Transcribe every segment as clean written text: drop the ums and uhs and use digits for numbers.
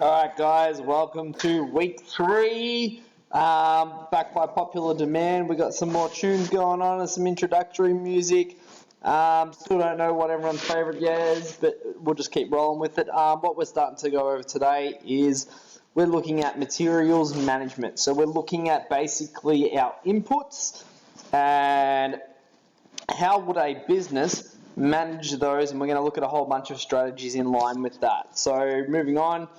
All right, guys, welcome to week 3. Back by popular demand, we got some more tunes going on and some introductory music. Still don't know what everyone's favourite yet is, but we'll just keep rolling with it. What we're starting to go over today is we're looking at materials management. So we're looking at basically our inputs and how would a business manage those, and we're going to look at a whole bunch of strategies in line with that. So moving on,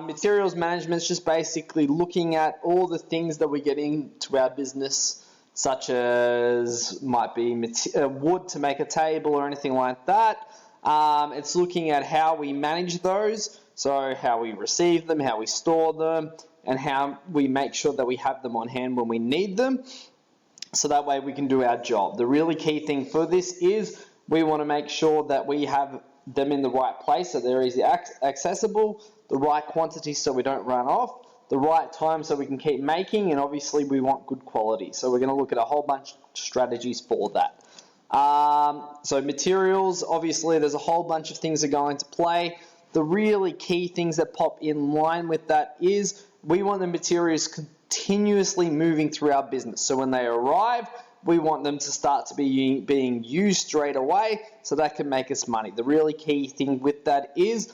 materials management is just basically looking at all the things that we get into our business, such as might be wood to make a table or anything like that. It's looking at how we manage those, so how we receive them, how we store them, and how we make sure that we have them on hand when we need them, so that way we can do our job. The really key thing for this is we want to make sure that we have them in the right place so they're easy accessible, the right quantity so we don't run off, the right time so we can keep making, and obviously we want good quality. So we're going to look at a whole bunch of strategies for that. So materials, obviously there's a whole bunch of things that go into play. The really key things that pop in line with that is we want the materials continuously moving through our business. So when they arrive, we want them to start to be being used straight away, so that can make us money. The really key thing with that is,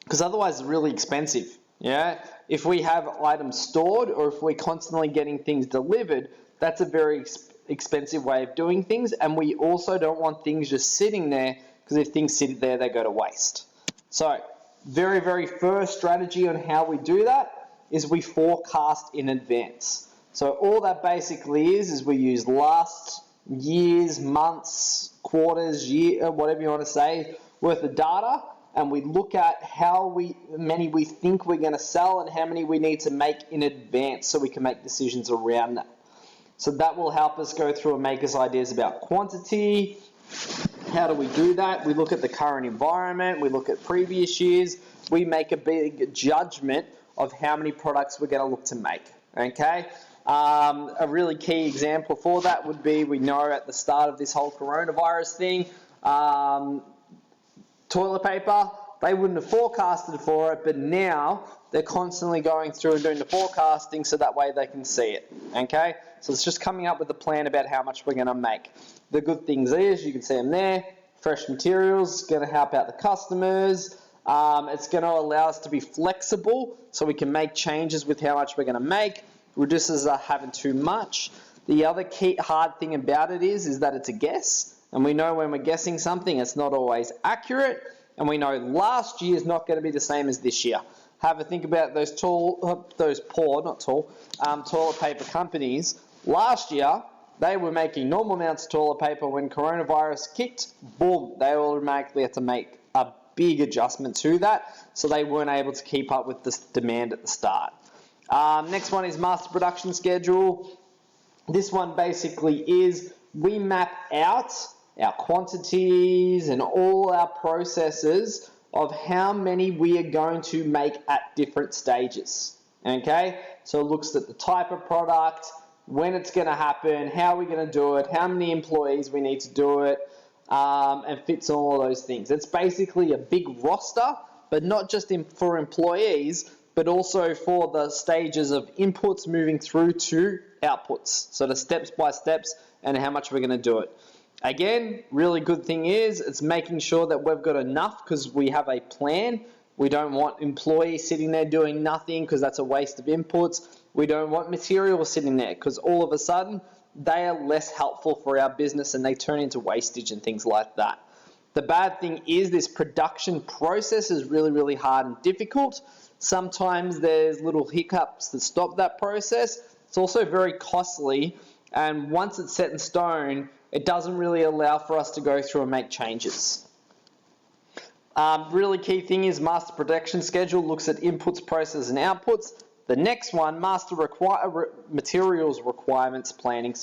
because otherwise it's really expensive. Yeah, if we have items stored or if we're constantly getting things delivered, that's a very expensive way of doing things, and we also don't want things just sitting there, because if things sit there, they go to waste. So very first strategy on how we do that is we forecast in advance. So all that basically is we use last year's, months, quarters, year, whatever you want to say, worth of data, and we look at how many we think we're going to sell and how many we need to make in advance so we can make decisions around that. So that will help us go through and make us ideas about quantity. How do we do that? We look at the current environment, we look at previous years, we make a big judgment of how many products we're going to look to make, okay? A really key example for that would be, we know at the start of this whole coronavirus thing, toilet paper, they wouldn't have forecasted for it, but now they're constantly going through and doing the forecasting so that way they can see it, okay? So it's just coming up with a plan about how much we're going to make. The good things is, you can see them there, fresh materials, going to help out the customers. It's going to allow us to be flexible so we can make changes with how much we're going to make, reduces us having too much. The other key hard thing about it is that it's a guess, and we know when we're guessing something it's not always accurate, and we know last year is not going to be the same as this year. Have a think about those toilet paper companies. Last year they were making normal amounts of toilet paper. When coronavirus kicked, boom, they automatically had to make a big adjustment to that, so they weren't able to keep up with this demand at the start. Next one is master production schedule. This one basically is we map out our quantities and all our processes of how many we are going to make at different stages, okay? So it looks at the type of product, when it's going to happen, how we're going to do it, how many employees we need to do it, and fits all of those things. It's basically a big roster, but not just for employees, but also for the stages of inputs moving through to outputs. So the steps by steps and how much we're going to do it. Again, really good thing is it's making sure that we've got enough because we have a plan. We don't want employees sitting there doing nothing because that's a waste of inputs. We don't want materials sitting there because all of a sudden they are less helpful for our business and they turn into wastage and things like that. The bad thing is this production process is really hard and difficult. Sometimes there's little hiccups that stop that process. It's also very costly, and once it's set in stone, it doesn't really allow for us to go through and make changes. Really key thing is master production schedule looks at inputs, processes, and outputs. The next one, materials requirements planning,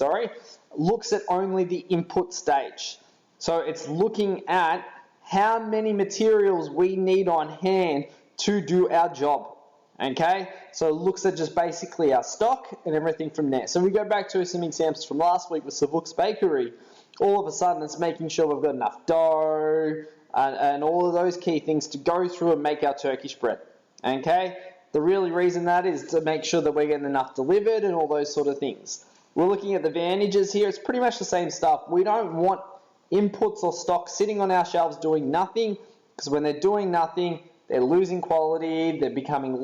looks at only the input stage. So it's looking at how many materials we need on hand to do our job, okay? So it looks at just basically our stock and everything from there. So we go back to some examples from last week with Savuk's Bakery. All of a sudden it's making sure we've got enough dough and all of those key things to go through and make our turkey spread, Okay? The really reason that is to make sure that we're getting enough delivered and all those sort of things. We're looking at the advantages here. It's pretty much the same stuff. We don't want inputs or stock sitting on our shelves doing nothing, because when they're doing nothing, they're losing quality, they're becoming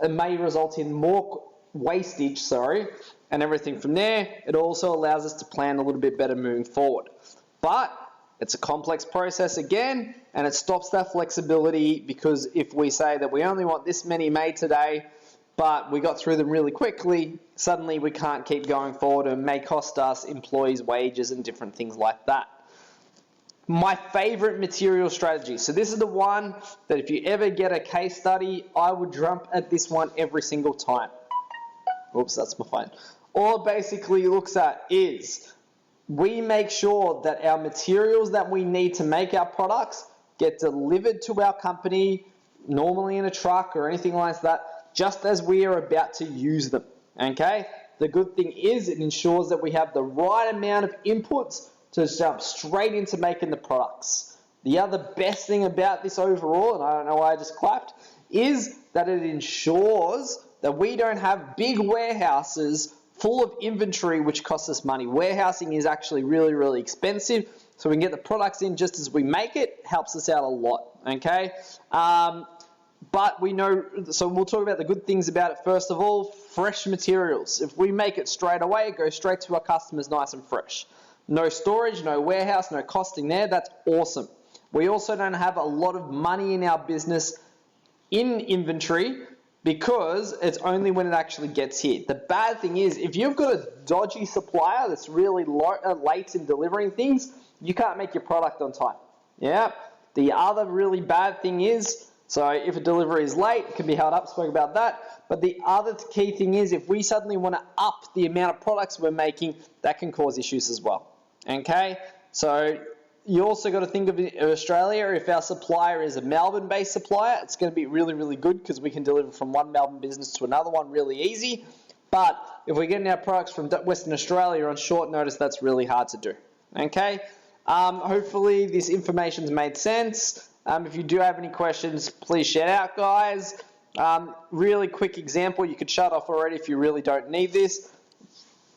it may result in more wastage, and everything from there. It also allows us to plan a little bit better moving forward. But it's a complex process again, and it stops that flexibility, because if we say that we only want this many made today, but we got through them really quickly, suddenly we can't keep going forward, and may cost us employees' wages and different things like that. My favorite material strategy. So this is the one that if you ever get a case study, I would jump at this one every single time. Oops, that's my phone. All it basically looks at is we make sure that our materials that we need to make our products get delivered to our company, normally in a truck or anything like that, just as we are about to use them. Okay? The good thing is it ensures that we have the right amount of inputs to jump straight into making the products. The other best thing about this overall, and I don't know why I just clapped, is that it ensures that we don't have big warehouses full of inventory which costs us money. Warehousing is actually really, really expensive, so we can get the products in just as we make it. Helps us out a lot, okay? But we know, so we'll talk about the good things about it first of all. Fresh materials. If we make it straight away, it goes straight to our customers nice and fresh. No storage, no warehouse, no costing there. That's awesome. We also don't have a lot of money in our business in inventory, because it's only when it actually gets here. The bad thing is, if you've got a dodgy supplier that's really late in delivering things, you can't make your product on time. Yeah. The other really bad thing is, so if a delivery is late, it can be held up, spoke about that. But the other key thing is, if we suddenly want to up the amount of products we're making, that can cause issues as well. Okay? So you also got to think of Australia. If our supplier is a Melbourne-based supplier, it's going to be really, really good, because we can deliver from one Melbourne business to another one really easy. But if we're getting our products from Western Australia on short notice, that's really hard to do. Okay? Hopefully this information's made sense. If you do have any questions, please shout out, guys. Really quick example, you could shut off already if you really don't need this.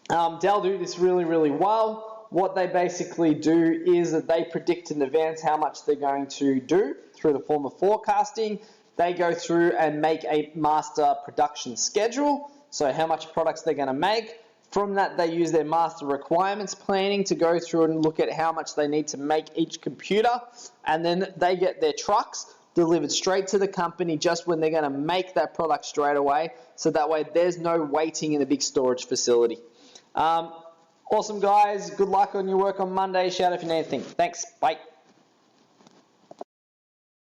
Dell do this really, really well. What they basically do is that they predict in advance how much they're going to do through the form of forecasting. They go through and make a master production schedule, so how much products they're going to make. From that, they use their master requirements planning to go through and look at how much they need to make each computer, and then they get their trucks delivered straight to the company just when they're going to make that product straight away, so that way there's no waiting in a big storage facility. Awesome, guys. Good luck on your work on Monday. Shout out if you need anything. Thanks. Bye.